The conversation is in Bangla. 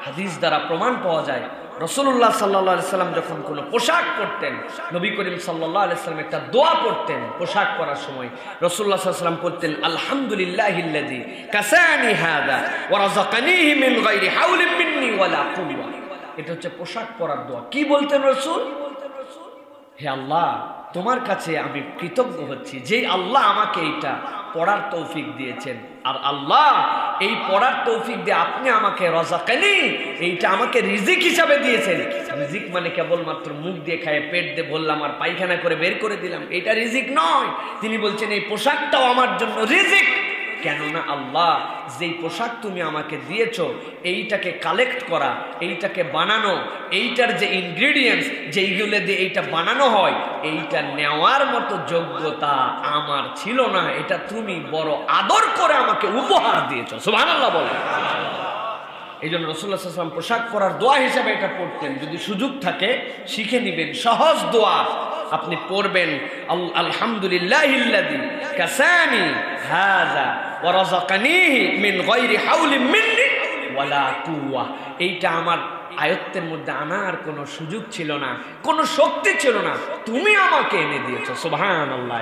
হাদিস দ্বারা প্রমাণ পাওয়া যায় রাসূলুল্লাহ সাল্লাল্লাহু আলাইহি সাল্লাম যখন কোনো পোশাক পরতেন, নবী করিম সাল্লাল্লাহু আলাইহি সাল্লাম একটা দোয়া পড়তেন পোশাক পরার সময়। রাসূলুল্লাহ সাল্লাল্লাহু আলাইহি সাল্লাম পড়তেন আলহামদুলিল্লাহিল্লাযী কাসানি হাযা ওয়া রাযাকানিহি মিন গায়রি হাওলিন মিন্নি ওয়ালা কুওয়া। এটা হচ্ছে পোশাক পরার দোয়া। কি বলতেন রাসূল? হে আল্লাহ, তোমার কাছে আমি কৃতজ্ঞ হচ্ছি যে আল্লাহ আমাকে এইটা পড়ার তৌফিক দিয়েছেন, আর আল্লাহ এই পড়ার তৌফিক দিয়ে আপনি আমাকে রাযাকানি, এইটা আমাকে রিজিক হিসাবে দিয়েছেন। রিজিক মানে কেবলমাত্র মুখ দিয়ে খায়, পেট দিয়ে বললাম আর পায়খানা করে বের করে দিলাম, এটা রিজিক নয়। তিনি বলছেন এই পোশাকটাও আমার জন্য রিজিক। কেননা আল্লাহ যেই পোশাক তুমি আমাকে দিয়েছো, এইটাকে কালেক্ট করা, এইটাকে বানানো, এইটার যে ইনগ্রিডিয়েন্টস যেইগুলো দিয়ে এইটা বানানো হয়, এইটা নেওয়ার মতো যোগ্যতা আমার ছিল না, এটা তুমি বড় আদর করে আমাকে উপহার দিয়েছো। সুবহানাল্লাহ বলে। এই জন্য রাসূলুল্লাহ সাল্লাল্লাহু আলাইহি ওয়াসাল্লাম পোশাক পরার দোয়া হিসাবে এটা পড়তেন। যদি সুযোগ থাকে শিখে নিবেন, সহজ দোয়া আপনি পড়বেন, আলহামদুলিল্লাহিল্লাযী কাসানি হাযা ওয়া রাযাকানিহি মিন গায়রি হাওলিন মিন্নি ওয়ালা কুওয়া। এইটা আমার আয়ত্তের মধ্যে আনার কোনো সুযোগ ছিল না, কোনো শক্তি ছিল না, তুমি আমাকে এনে দিয়েছো। সুবহানাল্লাহ।